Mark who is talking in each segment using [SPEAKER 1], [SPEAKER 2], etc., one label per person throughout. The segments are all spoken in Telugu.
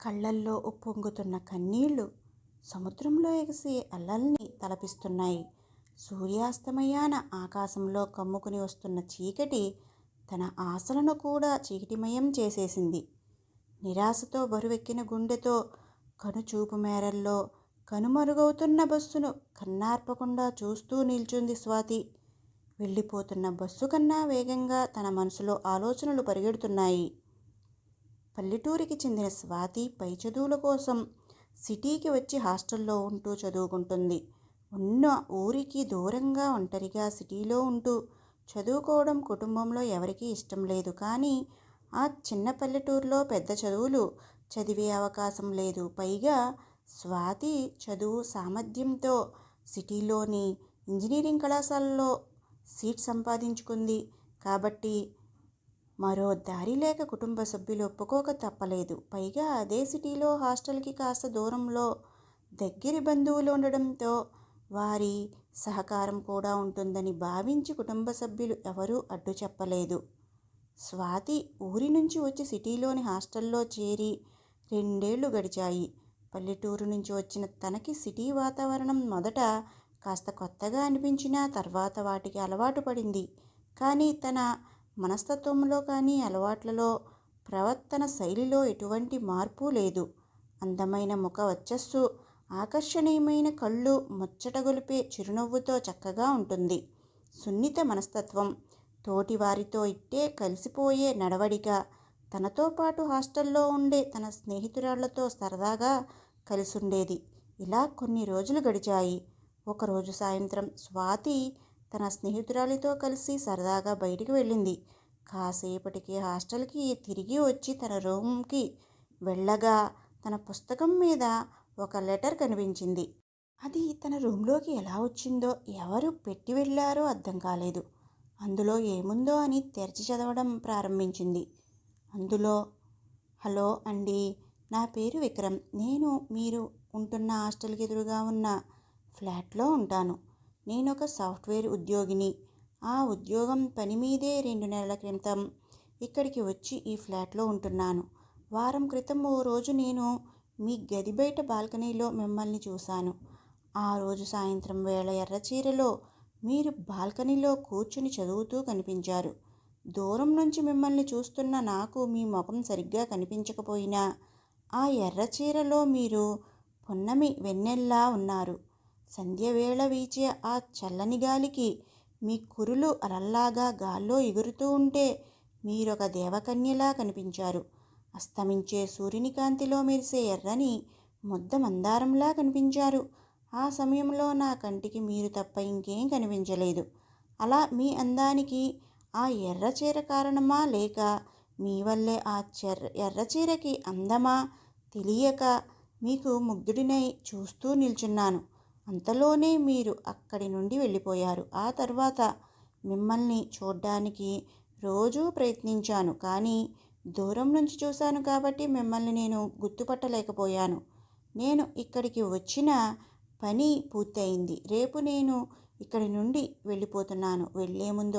[SPEAKER 1] కళ్ళల్లో ఉప్పొంగుతున్న కన్నీళ్లు సముద్రంలో ఎగసే అలల్ని తలపిస్తున్నాయి. సూర్యాస్తమయాన ఆకాశంలో కమ్ముకుని వస్తున్న చీకటి తన ఆశలను కూడా చీకటిమయం చేసేసింది. నిరాశతో బరువెక్కిన గుండెతో కనుచూపు మేరల్లో కనుమరుగవుతున్న బస్సును కన్నార్పకుండా చూస్తూ నిల్చుంది స్వాతి. వెళ్ళిపోతున్న బస్సు కన్నా వేగంగా తన మనసులో ఆలోచనలు పరిగెడుతున్నాయి. పల్లెటూరికి చెందిన స్వాతి పై చదువుల కోసం సిటీకి వచ్చి హాస్టల్లో ఉంటూ చదువుకుంటుంది. ఉన్న ఊరికి దూరంగా ఒంటరిగా సిటీలో ఉంటూ చదువుకోవడం కుటుంబంలో ఎవరికీ ఇష్టం లేదు. కానీ ఆ చిన్న పల్లెటూరులో పెద్ద చదువులు చదివే అవకాశం లేదు. పైగా స్వాతి చదువు సామర్థ్యంతో సిటీలోని ఇంజనీరింగ్ కళాశాలలో సీట్ సంపాదించుకుంది. కాబట్టి మరో దారి లేక కుటుంబ సభ్యులు ఒప్పుకోక తప్పలేదు. పైగా అదే సిటీలో హాస్టల్కి కాస్త దూరంలో దగ్గరి బంధువులు ఉండడంతో వారి సహకారం కూడా ఉంటుందని భావించి కుటుంబ సభ్యులు ఎవరూ అడ్డు చెప్పలేదు. స్వాతి ఊరి నుంచి వచ్చి సిటీలోని హాస్టల్లో చేరి 2 ఏళ్లు గడిచాయి. పల్లెటూరు నుంచి వచ్చిన తనకి సిటీ వాతావరణం మొదట కాస్త కొత్తగా అనిపించినా తర్వాత వాటికి అలవాటు పడింది. కానీ తన మనస్తత్వంలో కానీ అలవాట్లలో ప్రవర్తన శైలిలో ఎటువంటి మార్పు లేదు. అందమైన ముఖ వచ్చస్సు, ఆకర్షణీయమైన కళ్ళు, ముచ్చటగొలిపే చిరునవ్వుతో చక్కగా ఉంటుంది. సున్నిత మనస్తత్వం, తోటి వారితో ఇట్టే కలిసిపోయే నడవడిక, తనతో పాటు హాస్టల్లో ఉండే తన స్నేహితురాళ్లతో సరదాగా కలిసుండేది. ఇలా కొన్ని రోజులు గడిచాయి. ఒకరోజు సాయంత్రం స్వాతి తన స్నేహితురాలితో కలిసి సరదాగా బయటికి వెళ్ళింది. కాసేపటికి హాస్టల్కి తిరిగి వచ్చి తన రూమ్కి వెళ్ళగా తన పుస్తకం మీద ఒక లెటర్ కనిపించింది. అది తన రూమ్లోకి ఎలా వచ్చిందో, ఎవరు పెట్టి వెళ్ళారో అర్థం కాలేదు. అందులో ఏముందో అని తెరిచి చదవడం ప్రారంభించింది. అందులో, హలో అండి, నా పేరు విక్రమ్. నేను మీరు ఉంటున్న హాస్టల్కి ఎదురుగా ఉన్న ఫ్లాట్లో ఉంటాను. నేను ఒక సాఫ్ట్వేర్ ఉద్యోగిని. ఆ ఉద్యోగం పని మీదే 2 నెలల క్రితం ఇక్కడికి వచ్చి ఈ ఫ్లాట్లో ఉంటున్నాను. వారం క్రితం ఓ రోజు నేను మీ గది బయట బాల్కనీలో మిమ్మల్ని చూశాను. ఆ రోజు సాయంత్రం వేళ ఎర్రచీరలో మీరు బాల్కనీలో కూర్చుని చదువుతూ కనిపించారు. దూరం నుంచి మిమ్మల్ని చూస్తున్న నాకు మీ ముఖం సరిగ్గా కనిపించకపోయినా ఆ ఎర్రచీరలో మీరు పున్నమి వెన్నెల్లా ఉన్నారు. సంధ్యవేళ వీచే ఆ చల్లని గాలికి మీ కురులు అలల్లాగా గాల్లో ఎగురుతూ ఉంటే మీరొక దేవకన్యలా కనిపించారు. అస్తమించే సూర్యుని కాంతిలో మెరిసే ఎర్రని ముద్ద మందారంలా కనిపించారు. ఆ సమయంలో నా కంటికి మీరు తప్ప ఇంకేం కనిపించలేదు. అలా మీ అందానికి ఆ ఎర్రచీర కారణమా, లేక మీ వల్లే ఆ ఎర్రచీరకి అందమా తెలియక మీకు ముగ్ధుడినై చూస్తూ నిల్చున్నాను. అంతలోనే మీరు అక్కడి నుండి వెళ్ళిపోయారు. ఆ తర్వాత మిమ్మల్ని చూడ్డానికి రోజూ ప్రయత్నించాను. కానీ దూరం నుంచి చూశాను కాబట్టి మిమ్మల్ని నేను గుర్తుపట్టలేకపోయాను. నేను ఇక్కడికి వచ్చిన పని పూర్తయింది. రేపు నేను ఇక్కడి నుండి వెళ్ళిపోతున్నాను. వెళ్ళే ముందు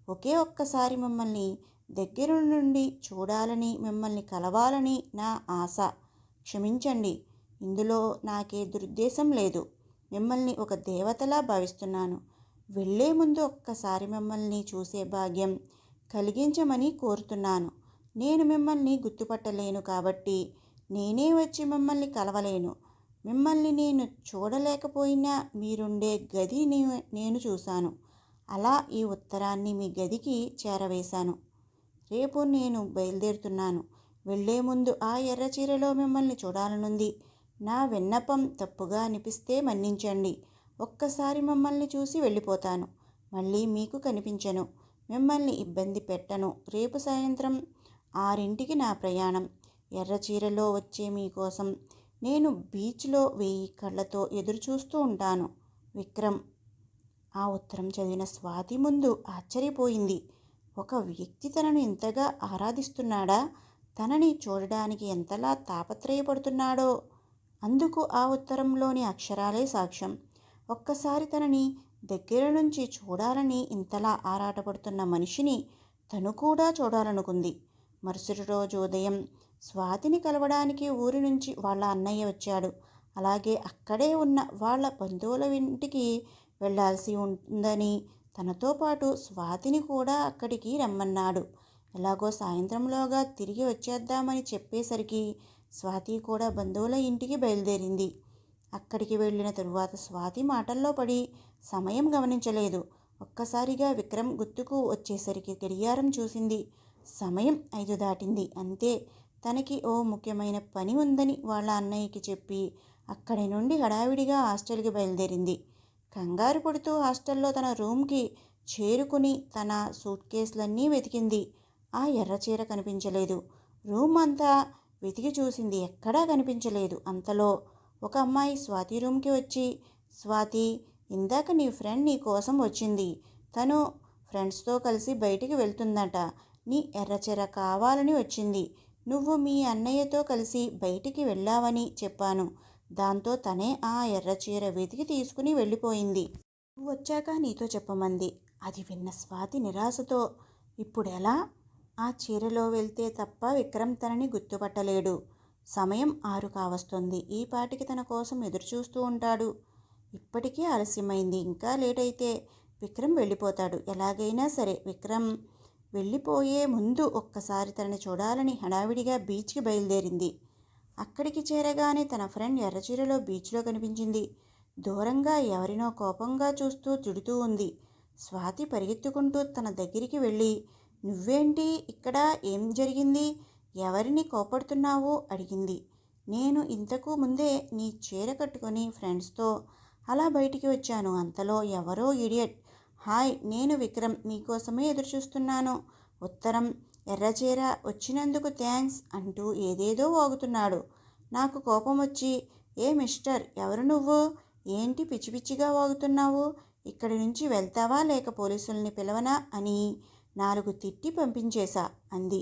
[SPEAKER 1] ఒకే ఒక్కసారి మిమ్మల్ని దగ్గర నుండి చూడాలని, మిమ్మల్ని కలవాలని నా ఆశ. క్షమించండి, ఇందులో నాకే దురుద్దేశం లేదు. మిమ్మల్ని ఒక దేవతలా భావిస్తున్నాను. వెళ్ళే ముందు ఒక్కసారి మిమ్మల్ని చూసే భాగ్యం కలిగించమని కోరుతున్నాను. నేను మిమ్మల్ని గుర్తుపట్టలేను కాబట్టి నేనే వచ్చి మిమ్మల్ని కలవలేను. మిమ్మల్ని నేను చూడలేకపోయినా మీరుండే గది నేను చూశాను. అలా ఈ ఉత్తరాన్ని మీ గదికి చేరవేశాను. రేపు నేను బయలుదేరుతున్నాను. వెళ్ళే ముందు ఆ ఎర్రచీరలో మిమ్మల్ని చూడాలనుంది. నా విన్నపం తప్పుగా అనిపిస్తే మన్నించండి. ఒక్కసారి మిమ్మల్ని చూసి వెళ్ళిపోతాను. మళ్ళీ మీకు కనిపించను. మిమ్మల్ని ఇబ్బంది పెట్టను. రేపు సాయంత్రం 6ంటికి నా ప్రయాణం. ఎర్రచీరలో వచ్చే మీకోసం నేను బీచ్లో 1000 కళ్ళతో ఎదురుచూస్తూ ఉంటాను. విక్రమ్. ఆ ఉత్తరం చదివిన స్వాతి ముందు ఆశ్చర్యపోయింది. ఒక వ్యక్తి తనను ఇంతగా ఆరాధిస్తున్నాడా? తనని చూడడానికి ఎంతలా తాపత్రయపడుతున్నాడో అందుకు ఆ ఉత్తరంలోని అక్షరాలే సాక్ష్యం. ఒక్కసారి తనని దగ్గర నుంచి చూడాలని ఇంతలా ఆరాటపడుతున్న మనిషిని తను కూడా చూడాలనుకుంది. మరుసటి రోజు ఉదయం స్వాతిని కలవడానికి ఊరి నుంచి వాళ్ళ అన్నయ్య వచ్చాడు. అలాగే అక్కడే ఉన్న వాళ్ళ బంధువుల ఇంటికి వెళ్ళాల్సి ఉందని తనతో పాటు స్వాతిని కూడా అక్కడికి రమ్మన్నాడు. ఎలాగో సాయంత్రంలోగా తిరిగి వచ్చేద్దామని చెప్పేసరికి స్వాతి కూడా బంధువుల ఇంటికి బయలుదేరింది. అక్కడికి వెళ్ళిన తరువాత స్వాతి మాటల్లో పడి సమయం గమనించలేదు. ఒక్కసారిగా విక్రమ్ గుర్తుకు వచ్చేసరికి గడియారం చూసింది. సమయం 5 దాటింది. అంతే. తనకి ఓ ముఖ్యమైన పని ఉందని వాళ్ళ అన్నయ్యకి చెప్పి అక్కడి నుండి హడావిడిగా హాస్టల్కి బయలుదేరింది. కంగారు పడుతూ హాస్టల్లో తన రూమ్కి చేరుకుని తన సూట్ కేసులన్నీ వెతికింది. ఆ ఎర్రచీర కనిపించలేదు. రూమ్ అంతా వెతికి చూసింది. ఎక్కడా కనిపించలేదు. అంతలో ఒక అమ్మాయి స్వాతి రూమ్కి వచ్చి, స్వాతి, ఇందాక నీ ఫ్రెండ్ నీ కోసం వచ్చింది. తను ఫ్రెండ్స్తో కలిసి బయటికి వెళ్తుందట. నీ ఎర్రచీర కావాలని వచ్చింది. నువ్వు మీ అన్నయ్యతో కలిసి బయటికి వెళ్ళావని చెప్పాను. దాంతో తనే ఆ ఎర్రచీర వెతికి తీసుకుని వెళ్ళిపోయింది. నువ్వు వచ్చాక నీతో చెప్పమంది. అది విన్న స్వాతి నిరాశతో, ఇప్పుడెలా? ఆ చీరలో వెళ్తే తప్ప విక్రమ్ తనని గుర్తుపట్టలేడు. సమయం 6 కావస్తుంది. ఈ పాటికి తన కోసం ఎదురుచూస్తూ ఉంటాడు. ఇప్పటికీ ఆలస్యమైంది. ఇంకా లేట్ అయితే విక్రమ్ వెళ్ళిపోతాడు. ఎలాగైనా సరే విక్రమ్ వెళ్ళిపోయే ముందు ఒక్కసారి తనని చూడాలని హడావిడిగా బీచ్కి బయలుదేరింది. అక్కడికి చేరగానే తన ఫ్రెండ్ ఎర్రచీరలో బీచ్లో కనిపించింది. దూరంగా ఎవరినో కోపంగా చూస్తూ తిడుతూ ఉంది. స్వాతి పరిగెత్తుకుంటూ తన దగ్గరికి వెళ్ళి, నువ్వేంటి ఇక్కడ? ఏం జరిగింది? ఎవరిని కోపడుతున్నావు? అడిగింది. నేను ఇంతకు ముందే నీ చీర కట్టుకొని ఫ్రెండ్స్తో అలా బయటికి వచ్చాను. అంతలో ఎవరో ఇడియట్, హాయ్, నేను విక్రమ్, మీకోసమే ఎదురుచూస్తున్నాను. ఉత్తరం, ఎర్రచీర వచ్చినందుకు థ్యాంక్స్ అంటూ ఏదేదో వాగుతున్నాడు. నాకు కోపం వచ్చి, ఏ మిస్టర్, ఎవరు నువ్వు? ఏంటి పిచ్చి పిచ్చిగా వాగుతున్నావు? ఇక్కడి నుంచి వెళ్తావా లేక పోలీసుల్ని పిలవనా అని 4 తిట్టి పంపించేశా అంది.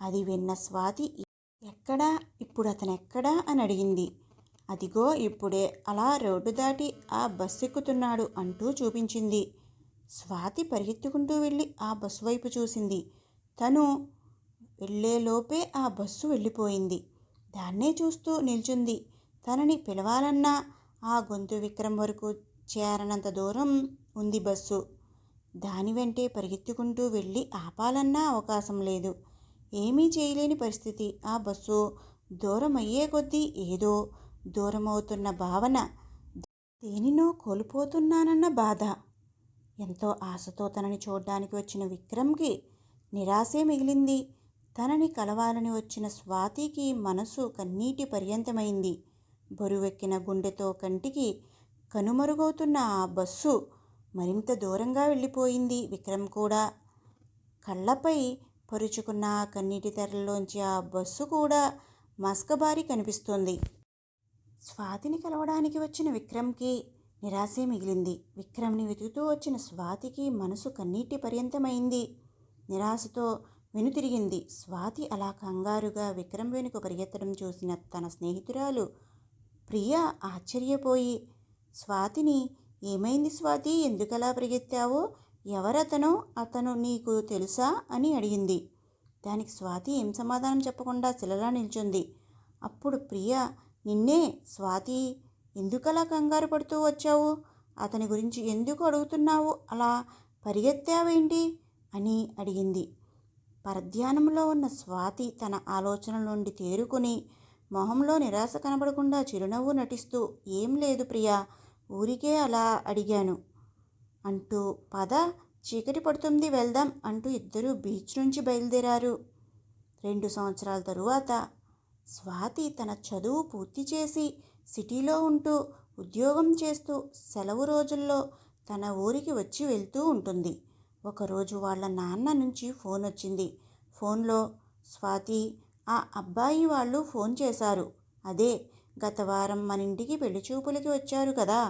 [SPEAKER 1] అది విన్న స్వాతి, ఎక్కడా? ఇప్పుడు అతనెక్కడా అని అడిగింది. అదిగో ఇప్పుడే అలా రోడ్డు దాటి ఆ బస్సు ఎక్కుతున్నాడు అంటూ చూపించింది. స్వాతి పరిగెత్తుకుంటూ వెళ్ళి ఆ బస్సు వైపు చూసింది. తను వెళ్ళేలోపే ఆ బస్సు వెళ్ళిపోయింది. దాన్నే చూస్తూ నిల్చుంది. తనని పిలవాలన్నా ఆ గొంతు విక్రమ్ వరకు చేరనంత దూరం ఉంది బస్సు. దాని వెంటే పరిగెత్తుకుంటూ వెళ్ళి ఆపాలన్నా అవకాశం లేదు. ఏమీ చేయలేని పరిస్థితి. ఆ బస్సు దూరం అయ్యే కొద్దీ ఏదో దూరమవుతున్న భావన, దేనినో కోల్పోతున్నానన్న బాధ. ఎంతో ఆశతో తనని చూడ్డానికి వచ్చిన విక్రమ్కి నిరాశే మిగిలింది. తనని కలవాలని వచ్చిన స్వాతికి మనసు కన్నీటి పర్యంతమైంది. బరువెక్కిన గుండెతో కంటికి కనుమరుగవుతున్న ఆ బస్సు మరింత దూరంగా వెళ్ళిపోయింది. విక్రమ్ కూడా కళ్ళపై పరుచుకున్న కన్నీటి తెరల్లోంచి ఆ బస్సు కూడా మస్కబారి కనిపిస్తోంది. స్వాతిని కలవడానికి వచ్చిన విక్రమ్కి నిరాశే మిగిలింది. విక్రమ్ని వెతుకుతూ వచ్చిన స్వాతికి మనసు కన్నీటి పర్యంతమైంది. నిరాశతో వెనుతిరిగింది. స్వాతి అలా కంగారుగా విక్రమ్ వెనుక పరిగెత్తడం చూసిన తన స్నేహితురాలు ప్రియ ఆశ్చర్యపోయి, స్వాతిని, ఏమైంది స్వాతి, ఎందుకలా పరిగెత్తావు? ఎవరతను? అతను నీకు తెలుసా అని అడిగింది. దానికి స్వాతి ఏం సమాధానం చెప్పకుండా శిలలా నిల్చుంది. అప్పుడు ప్రియ, నిన్నే స్వాతి, ఎందుకలా కంగారు పడుతూ వచ్చావు? అతని గురించి ఎందుకు అడుగుతున్నావు? అలా పరిగెత్తావేంటి అని అడిగింది. పరధ్యానంలో ఉన్న స్వాతి తన ఆలోచనల నుండి తేరుకుని మొహంలో నిరాశ కనబడకుండా చిరునవ్వు నటిస్తూ, ఏం లేదు ప్రియా, ఊరికే అలా అడిగాను అంటూ, పద, చీకటి పడుతుంది, వెళ్దాం అంటూ ఇద్దరూ బీచ్ నుంచి బయలుదేరారు. 2 సంవత్సరాల తరువాత స్వాతి తన చదువు పూర్తి చేసి సిటీలో ఉంటూ ఉద్యోగం చేస్తూ సెలవు రోజుల్లో తన ఊరికి వచ్చి వెళ్తూ ఉంటుంది. ఒకరోజు వాళ్ళ నాన్న నుంచి ఫోన్ వచ్చింది. ఫోన్లో, స్వాతి, ఆ అబ్బాయి వాళ్ళు ఫోన్ చేశారు. అదే గత వారం మన ఇంటికి పెళ్లి చూపులకి వచ్చారు కదా,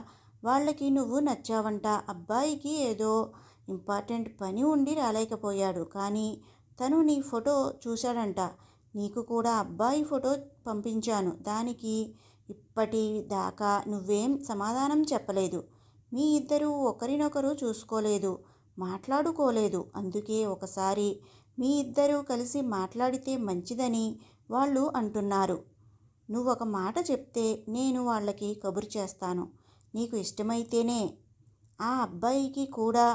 [SPEAKER 1] వాళ్ళకి నువ్వు నచ్చావంట. అబ్బాయికి ఏదో ఇంపార్టెంట్ పని ఉండి రాలేకపోయాడు. కానీ తను నీ ఫోటో చూశాడంట. నీకు కూడా అబ్బాయి ఫోటో పంపించాను. దానికి ఇప్పటిదాకా నువ్వేం సమాధానం చెప్పలేదు. మీ ఇద్దరూ ఒకరినొకరు చూసుకోలేదు, మాట్లాడుకోలేదు. అందుకే ఒకసారి మీ ఇద్దరూ కలిసి మాట్లాడితే మంచిదని వాళ్ళు అంటున్నారు. నువ్వొక మాట చెప్తే నేను వాళ్ళకి కబురు చేస్తాను. నీకు ఇష్టమైతేనే. ఆ అబ్బాయికి కూడా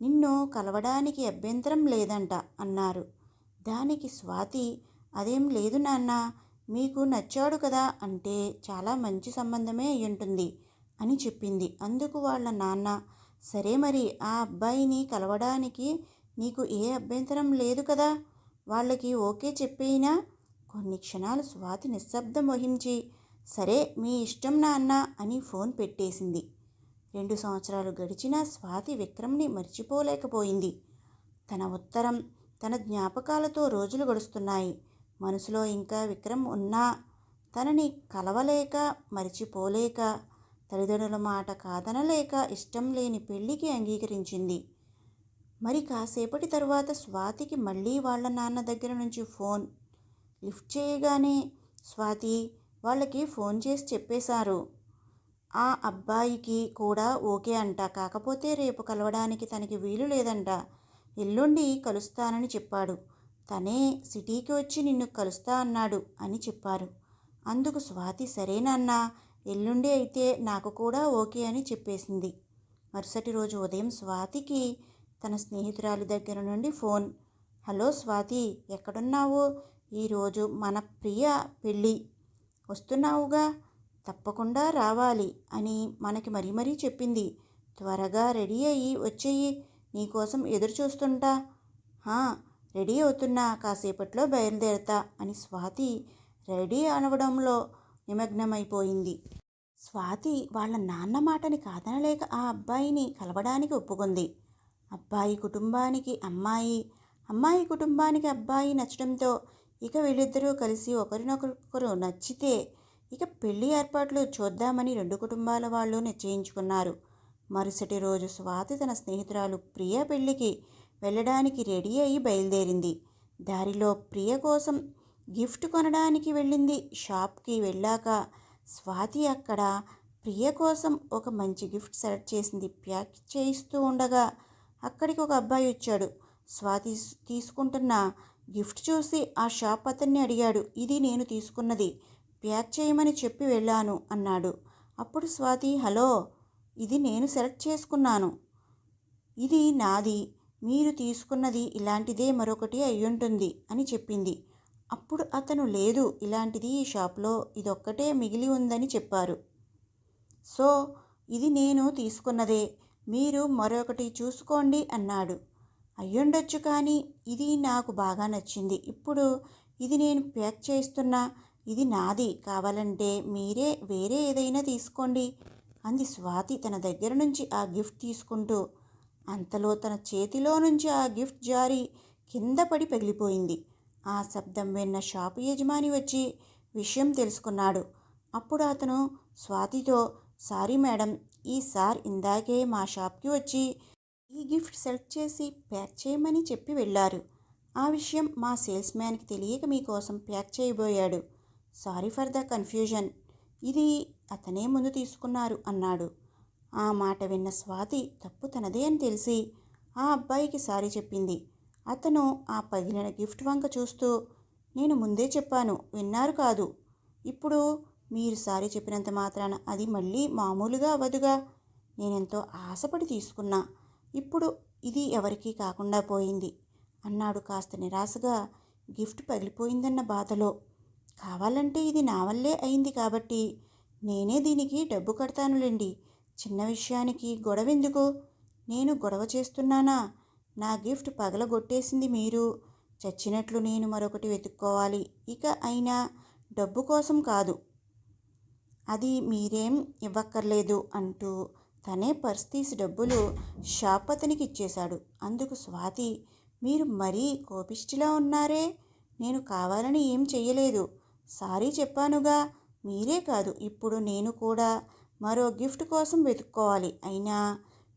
[SPEAKER 1] నిన్ను కలవడానికి అభ్యంతరం లేదంట అన్నారు. దానికి స్వాతి, అదేం లేదు నాన్న, మీకు నచ్చాడు కదా అంటే చాలా మంచి సంబంధమే అయ్యుంటుంది అని చెప్పింది. అందుకు వాళ్ళ నాన్న, సరే మరి ఆ అబ్బాయిని కలవడానికి నీకు ఏ అభ్యంతరం లేదు కదా, వాళ్ళకి ఓకే చెప్పేయినా. కొన్ని క్షణాలు స్వాతి నిశ్శబ్దం వహించి, సరే మీ ఇష్టం నాన్న అని ఫోన్ పెట్టేసింది. 2 సంవత్సరాలు గడిచినా స్వాతి విక్రమ్ని మర్చిపోలేకపోయింది. తన ఉత్తరం, తన జ్ఞాపకాలతో రోజులు గడుస్తున్నాయి. మనసులో ఇంకా విక్రమ్ ఉన్నా తనని కలవలేక, మరిచిపోలేక, తల్లిదండ్రుల మాట కాదనలేక ఇష్టం లేని పెళ్లికి అంగీకరించింది. మరి కాసేపటి తరువాత స్వాతికి మళ్ళీ వాళ్ళ నాన్న దగ్గర నుంచి ఫోన్. లిఫ్ట్ చేయగానే, స్వాతి, వాళ్ళకి ఫోన్ చేసి చెప్పేశారు. ఆ అబ్బాయికి కూడా ఓకే అంట. కాకపోతే రేపు కలవడానికి తనకి వీలు లేదంట. ఎల్లుండి కలుస్తానని చెప్పాడు. తనే సిటీకి వచ్చి నిన్ను కలుస్తా అన్నాడు అని చెప్పారు. అందుకు స్వాతి, సరేనన్నా, ఎల్లుండి అయితే నాకు కూడా ఓకే అని చెప్పేసింది. మరుసటి రోజు ఉదయం స్వాతికి తన స్నేహితురాలి దగ్గర నుండి ఫోన్. హలో స్వాతి, ఎక్కడున్నావు? ఈరోజు మన ప్రియ పెళ్ళి, వస్తున్నావుగా, తప్పకుండా రావాలి అని మనకి మరీ చెప్పింది. త్వరగా రెడీ అయ్యి వచ్చేయి, నీకోసం ఎదురు చూస్తుంటా. రెడీ అవుతున్నా, కాసేపట్లో బయలుదేరతా అని స్వాతి రెడీ అనవడంలో నిమగ్నమైపోయింది. స్వాతి వాళ్ళ నాన్న మాటని కాదనలేక ఆ అబ్బాయిని కలవడానికి ఒప్పుకుంది. అబ్బాయి కుటుంబానికి అమ్మాయి, అమ్మాయి కుటుంబానికి అబ్బాయి నచ్చడంతో ఇక వీళ్ళిద్దరూ కలిసి ఒకరినొకరు నచ్చితే ఇక పెళ్లి ఏర్పాట్లు చూద్దామని 2 కుటుంబాల వాళ్ళు నిశ్చయించుకున్నారు. మరుసటి రోజు స్వాతి తన స్నేహితురాలు ప్రియ పెళ్లికి వెళ్ళడానికి రెడీ అయి బయలుదేరింది. దారిలో ప్రియ కోసం గిఫ్ట్ కొనడానికి వెళ్ళింది. షాప్కి వెళ్ళాక స్వాతి అక్కడ ప్రియ కోసం ఒక మంచి గిఫ్ట్ సెలెక్ట్ చేసింది. ప్యాక్ చేయిస్తూ ఉండగా అక్కడికి ఒక అబ్బాయి వచ్చాడు. స్వాతి తీసుకుంటున్న గిఫ్ట్ చూసి ఆ షాప్ అతన్ని అడిగాడు. ఇది నేను తీసుకున్నది, ప్యాక్ చేయమని చెప్పి వెళ్ళాను అన్నాడు. అప్పుడు స్వాతి, హలో, ఇది నేను సెలెక్ట్ చేసుకున్నాను, ఇది నాది, మీరు తీసుకున్నది ఇలాంటిదే మరొకటి అయ్యుంటుంది అని చెప్పింది. అప్పుడు అతను, లేదు, ఇలాంటిది ఈ షాప్లో ఇదొక్కటే మిగిలి ఉందని చెప్పారు. సో ఇది నేను తీసుకున్నదే, మీరు మరొకటి చూసుకోండి అన్నాడు. అయ్యుండొచ్చు, కానీ ఇది నాకు బాగా నచ్చింది. ఇప్పుడు ఇది నేను ప్యాక్ చేస్తున్నా, ఇది నాది, కావాలంటే మీరే వేరే ఏదైనా తీసుకోండి అంది స్వాతి తన దగ్గర నుంచి ఆ గిఫ్ట్ తీసుకుంటూ. అంతలో తన చేతిలో నుంచి ఆ గిఫ్ట్ జారి కింద పడి పగిలిపోయింది. ఆ శబ్దం విన్న షాపు యజమాని వచ్చి విషయం తెలుసుకున్నాడు. అప్పుడు అతను స్వాతితో, సారీ మేడం, ఈ సార్ ఇందాకే మా షాప్కి వచ్చి ఈ గిఫ్ట్ సెలెక్ట్ చేసి ప్యాక్ చేయమని చెప్పి వెళ్ళారు. ఆ విషయం మా సేల్స్ మ్యాన్కి తెలియక మీకోసం ప్యాక్ చేయబోయాడు. సారీ ఫర్ ద కన్ఫ్యూజన్, ఇది అతనే ముందు తీసుకున్నారు అన్నాడు. ఆ మాట విన్న స్వాతి తప్పు తనదే అని తెలిసి ఆ అబ్బాయికి సారీ చెప్పింది. అతను ఆ పగిలిన గిఫ్ట్ వంక చూస్తూ, నేను ముందే చెప్పాను, విన్నారు కాదు. ఇప్పుడు మీరు సారీ చెప్పినంత మాత్రాన అది మళ్ళీ మామూలుగా అవ్వదుగా. నేనెంతో ఆశపడి తీసుకున్నా, ఇప్పుడు ఇది ఎవరికీ కాకుండా పోయింది అన్నాడు కాస్త నిరాశగా, గిఫ్ట్ పగిలిపోయిందన్న బాధలో. కావాలంటే ఇది నా వల్లే అయింది కాబట్టి నేనే దీనికి డబ్బు కడతానులేండి. చిన్న విషయానికి గొడవెందుకు? నేను గొడవ చేస్తున్నానా? నా గిఫ్ట్ పగలగొట్టేసింది మీరు. చచ్చినట్లు నేను మరొకటి వెతుక్కోవాలి. ఇక అయినా డబ్బు కోసం కాదు, అది మీరేం ఇవ్వక్కర్లేదు అంటూ తనే పర్స్ తీసి డబ్బులు షాప్ అతనికి ఇచ్చేశాడు. అందుకు స్వాతి, మీరు మరీ కోపిష్టిలా ఉన్నారే, నేను కావాలని ఏం చెయ్యలేదు, సారీ చెప్పానుగా. మీరే కాదు, ఇప్పుడు నేను కూడా మరో గిఫ్ట్ కోసం వెతుక్కోవాలి. అయినా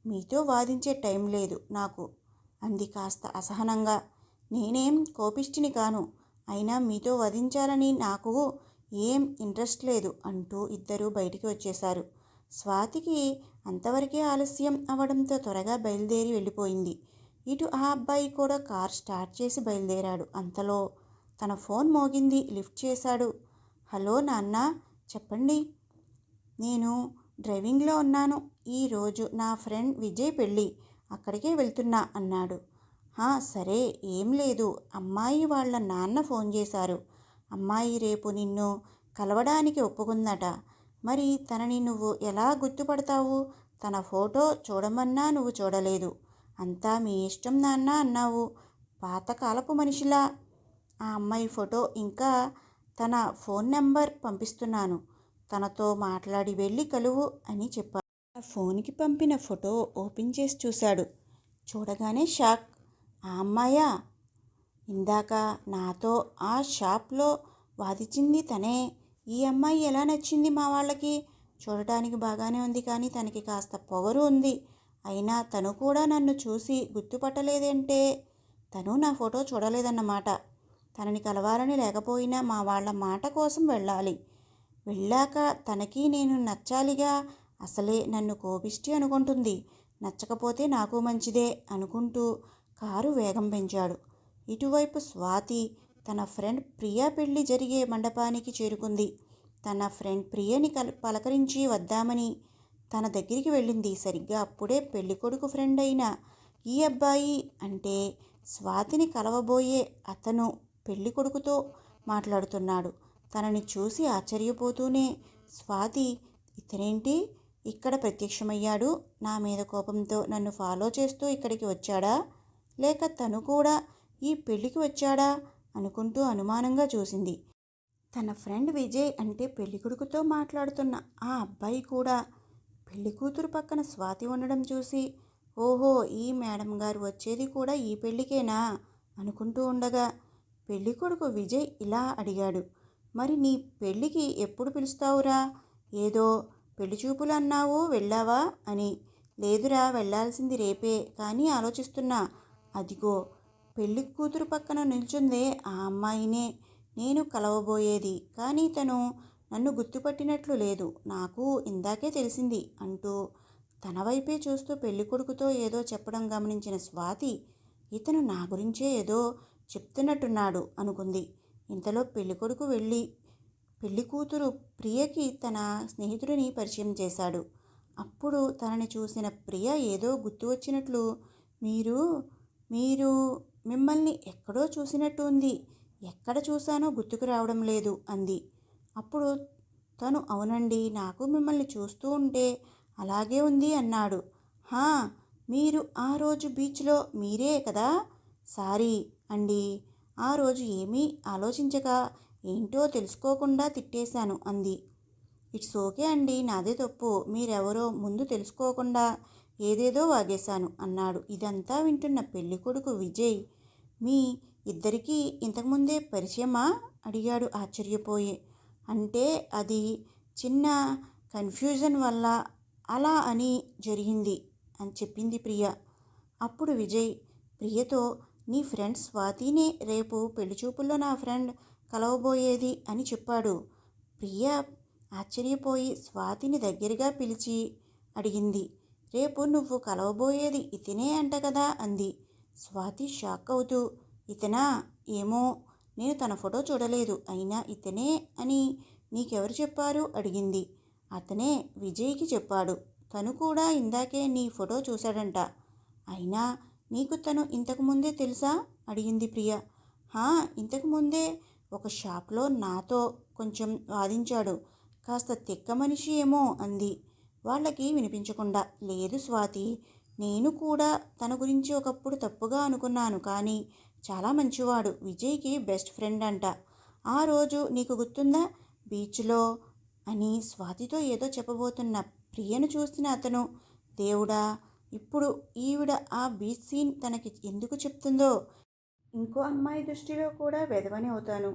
[SPEAKER 1] మీతో వాదించే టైం లేదు నాకు అంది కాస్త అసహనంగా. నేనేం కోపిష్టిని కాను, అయినా మీతో వధించాలని నాకు ఏం ఇంట్రెస్ట్ లేదు అంటూ ఇద్దరూ బయటికి వచ్చేశారు. స్వాతికి అంతవరకే ఆలస్యం అవడంతో త్వరగా బయలుదేరి వెళ్ళిపోయింది. ఇటు ఆ అబ్బాయి కూడా కార్ స్టార్ట్ చేసి బయలుదేరాడు. అంతలో తన ఫోన్ మోగింది. లిఫ్ట్ చేశాడు. హలో నాన్న, చెప్పండి. నేను డ్రైవింగ్లో ఉన్నాను. ఈరోజు నా ఫ్రెండ్ విజయ్ పెళ్ళి, అక్కడికే వెళ్తున్నా అన్నాడు. సరే, ఏం లేదు. అమ్మాయి వాళ్ళ నాన్న ఫోన్ చేశారు. అమ్మాయి రేపు నిన్ను కలవడానికి ఒప్పుకుందట. మరి తనని నువ్వు ఎలా గుర్తుపడతావు? తన ఫోటో చూడమన్నా నువ్వు చూడలేదు. అంతా మీ ఇష్టం నాన్న అన్నావు. పాతకాలపు మనిషిలా. ఆ అమ్మాయి ఫోటో ఇంకా తన ఫోన్ నెంబర్ పంపిస్తున్నాను. తనతో మాట్లాడి వెళ్ళి కలువు అని చెప్పాడు. ఆ ఫోన్కి పంపిన ఫోటో ఓపెన్ చేసి చూశాడు. చూడగానే షాక్. ఆ అమ్మాయా? ఇందాక నాతో ఆ షాప్లో వాదించింది తనే. ఈ అమ్మాయి ఎలా నచ్చింది మా వాళ్ళకి? చూడటానికి బాగానే ఉంది, కానీ తనకి కాస్త పొగరు ఉంది. అయినా తను కూడా నన్ను చూసి గుర్తుపట్టలేదంటే తను నా ఫోటో చూడలేదన్నమాట. తనని కలవాలని లేకపోయినా మా వాళ్ళ మాట కోసం వెళ్ళాలి. వెళ్ళాక తనకి నేను నచ్చాలిగా. అసలే నన్ను కోపిష్టి అనుకుంటుంది. నచ్చకపోతే నాకు మంచిదే అనుకుంటూ కారు వేగం పెంచాడు. ఇటువైపు స్వాతి తన ఫ్రెండ్ ప్రియా పెళ్లి జరిగే మండపానికి చేరుకుంది. తన ఫ్రెండ్ ప్రియని పలకరించి వద్దామని తన దగ్గరికి వెళ్ళింది. సరిగ్గా అప్పుడే పెళ్ళికొడుకు ఫ్రెండ్ అయిన ఈ అబ్బాయి, అంటే స్వాతిని కలవబోయే అతను పెళ్ళికొడుకుతో మాట్లాడుతున్నాడు. తనని చూసి ఆశ్చర్యపోతూనే, స్వాతి, ఇతనేంటి ఇక్కడ ప్రత్యక్షమయ్యాడు? నా మీద కోపంతో నన్ను ఫాలో చేస్తూ ఇక్కడికి వచ్చాడా? లేక తను కూడా ఈ పెళ్ళికి వచ్చాడా అనుకుంటూ అనుమానంగా చూసింది. తన ఫ్రెండ్ విజయ్, అంటే పెళ్ళికొడుకుతో మాట్లాడుతున్న ఆ అబ్బాయి కూడా పెళ్ళికూతురు పక్కన స్వాతి ఉండడం చూసి, ఓహో, ఈ మేడం గారు వచ్చేది కూడా ఈ పెళ్ళికేనా అనుకుంటూ ఉండగా పెళ్ళికొడుకు విజయ్ ఇలా అడిగాడు. మరి నీ పెళ్ళికి ఎప్పుడు పిలుస్తావురా? ఏదో పెళ్లి చూపులు అన్నావు, వెళ్ళావా అని. లేదురా, వెళ్ళాల్సింది రేపే, కానీ ఆలోచిస్తున్నా. అదిగో పెళ్లి కూతురు పక్కన నిల్చుందే ఆ అమ్మాయినే నేను కలవబోయేది, కానీ తను నన్ను గుర్తుపట్టినట్లు లేదు. నాకు ఇందాకే తెలిసింది అంటూ తన వైపే చూస్తూ పెళ్ళికొడుకుతో ఏదో చెప్పడం గమనించిన స్వాతి, ఇతను నా గురించే ఏదో చెప్తున్నట్టున్నాడు అనుకుంది. ఇంతలో పెళ్ళికొడుకు వెళ్ళి పెళ్ళికూతురు ప్రియకి తన స్నేహితుడిని పరిచయం చేశాడు. అప్పుడు తనని చూసిన ప్రియ ఏదో గుర్తు వచ్చినట్లు, మీరు మీరు మిమ్మల్ని ఎక్కడో చూసినట్టు ఉంది. ఎక్కడ చూశానో గుర్తుకు రావడం లేదు అంది. అప్పుడు తను, అవునండి, నాకు మిమ్మల్ని చూస్తూ ఉంటే అలాగే ఉంది అన్నాడు. హా, మీరు ఆ రోజు బీచ్లో మీరే కదా? సారీ అండి, ఆ రోజు ఏమీ ఆలోచించక ఏంటో తెలుసుకోకుండా తిట్టేశాను అంది. ఇట్స్ ఓకే అండి, నాదే తప్పు. మీరెవరో ముందు తెలుసుకోకుండా ఏదేదో వాగేశాను అన్నాడు. ఇదంతా వింటున్న పెళ్ళికొడుకు విజయ్, మీ ఇద్దరికీ ఇంతకుముందే పరిచయమా అడిగాడు ఆశ్చర్యపోయి. అంటే అది చిన్న కన్ఫ్యూజన్ వల్ల అలా అని జరిగింది అని చెప్పింది ప్రియ. అప్పుడు విజయ్ ప్రియతో, నీ ఫ్రెండ్ స్వాతినే రేపు పెళ్లిచూపుల్లో నా ఫ్రెండ్ కలవబోయేది అని చెప్పాడు. ప్రియ ఆశ్చర్యపోయి స్వాతిని దగ్గరగా పిలిచి అడిగింది, రేపు నువ్వు కలవబోయేది ఇతనే అంట కదా అంది. స్వాతి షాక్ అవుతూ, ఇతనా? ఏమో, నేను తన ఫోటో చూడలేదు. అయినా ఇతనే అని నీకెవరు చెప్పారు అడిగింది. అతనే విజయ్కి చెప్పాడు. తను కూడా ఇందాకే నీ ఫోటో చూశాడంట. అయినా నీకు తను ఇంతకుముందే తెలుసా అడిగింది ప్రియ. ఇంతకుముందే ఒక షాప్లో నాతో కొంచెం వాదించాడు. కాస్త తిక్క మనిషి ఏమో అంది వాళ్ళకి వినిపించకుండా. లేదు స్వాతి, నేను కూడా తన గురించి ఒకప్పుడు తప్పుగా అనుకున్నాను, కానీ చాలా మంచివాడు. విజయ్కి బెస్ట్ ఫ్రెండ్ అంట. ఆ రోజు నీకు గుర్తుందా బీచ్లో అని స్వాతితో ఏదో చెప్పబోతున్న ప్రియను చూసిన అతను, దేవుడా, ఇప్పుడు ఈవిడ ఆ బీచ్ సీన్ తనకి ఎందుకు చెప్తుందో. ఇంకో అమ్మాయి దృష్టిలో కూడా వెధవని అవుతాను.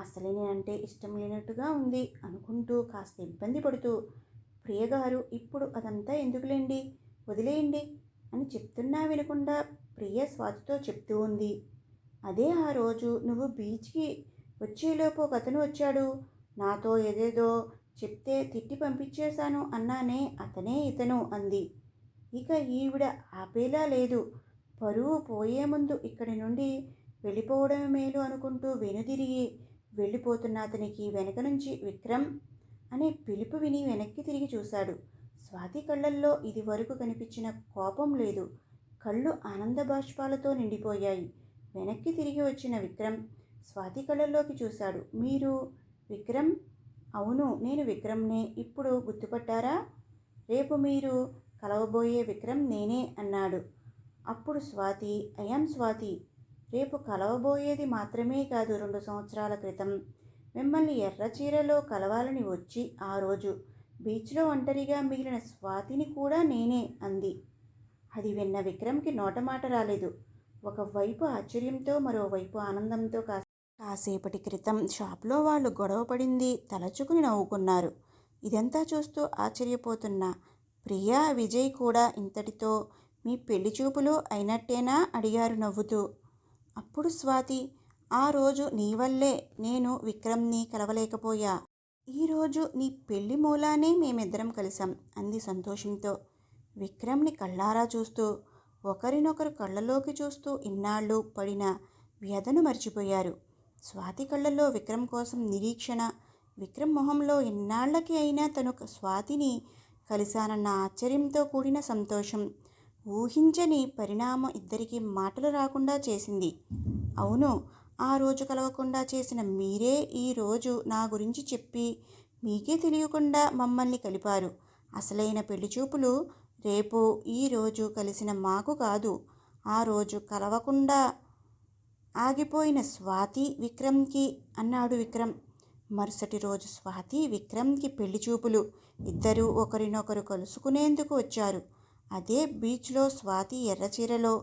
[SPEAKER 1] అసలే నేనంటే ఇష్టం లేనట్టుగా ఉంది అనుకుంటూ కాస్త ఇబ్బంది పడుతూ, ప్రియగారు, ఇప్పుడు అదంతా ఎందుకులేండి, వదిలేయండి అని చెప్తున్నా వినకుండా ప్రియ స్వాతితో చెప్తూ ఉంది. అదే ఆ రోజు నువ్వు బీచ్కి వచ్చేలోపు ఒక అతను వచ్చాడు. నాతో ఏదేదో చెప్తే తిట్టి పంపించేశాను అన్నానే, అతనే ఇతను అంది. ఇక ఈవిడ ఆపేలా లేదు. పరువు పోయే ముందు ఇక్కడి నుండి వెళ్ళిపోవడమే మేలు అనుకుంటూ వెనుదిరిగి వెళ్ళిపోతున్న అతనికి వెనక నుంచి విక్రమ్ అనే పిలుపు విని వెనక్కి తిరిగి చూశాడు. స్వాతి కళ్ళల్లో ఇది వరకు కనిపించిన కోపం లేదు. కళ్ళు ఆనంద బాష్పాలతో నిండిపోయాయి. వెనక్కి తిరిగి వచ్చిన విక్రమ్ స్వాతి కళ్ళల్లోకి చూశాడు. మీరు విక్రమ్? అవును, నేను విక్రమ్నే. ఇప్పుడు గుర్తుపట్టారా? రేపు మీరు కలవబోయే విక్రమ్ నేనే అన్నాడు. అప్పుడు స్వాతి, ఐయామ్ స్వాతి. రేపు కలవబోయేది మాత్రమే కాదు, 2 సంవత్సరాల క్రితం మిమ్మల్ని ఎర్ర చీరలో కలవాలని వచ్చి ఆ రోజు బీచ్లో ఒంటరిగా మిగిలిన స్వాతిని కూడా నేనే అంది. అది విన్న విక్రమ్కి నోటమాట రాలేదు. ఒకవైపు ఆశ్చర్యంతో మరోవైపు ఆనందంతో కాసేపటి క్రితం షాప్లో వాళ్ళు గొడవ పడింది తలచుకుని నవ్వుకున్నారు. ఇదంతా చూస్తూ ఆశ్చర్యపోతున్న ప్రియా, విజయ్ కూడా ఇంతటితో మీ పెళ్లి చూపులు అయినట్టేనా అడిగారు నవ్వుతూ. అప్పుడు స్వాతి, ఆ రోజు నీ వల్లే నేను విక్రమ్ని కలవలేకపోయా. ఈరోజు నీ పెళ్లి మూలానే మేమిద్దరం కలిసాం అంది సంతోషంతో. విక్రమ్ని కళ్ళారా చూస్తూ, ఒకరినొకరు కళ్ళలోకి చూస్తూ ఇన్నాళ్ళు పడిన వ్యధను మర్చిపోయారు. స్వాతి కళ్ళల్లో విక్రమ్ కోసం నిరీక్షణ, విక్రమ్ మొహంలో ఇన్నాళ్లకి అయినా తను స్వాతిని కలిశానన్న ఆశ్చర్యంతో కూడిన సంతోషం. ఊహించని పరిణామం ఇద్దరికీ మాటలు రాకుండా చేసింది. అవును, ఆ రోజు కలవకుండా చేసిన మీరే ఈ రోజు నా గురించి చెప్పి మీకే తెలియకుండా మమ్మల్ని కలిపారు. అసలైన పెళ్లిచూపులు రేపు ఈ రోజు కలిసిన మాకు కాదు, ఆ రోజు కలవకుండా ఆగిపోయిన స్వాతి విక్రమ్కి అన్నాడు విక్రమ్. మరుసటి రోజు స్వాతి విక్రమ్కి పెళ్లిచూపులు. ఇద్దరూ ఒకరినొకరు కలుసుకునేందుకు వచ్చారు. అదే బీచ్లో స్వాతి ఎర్రచీరలో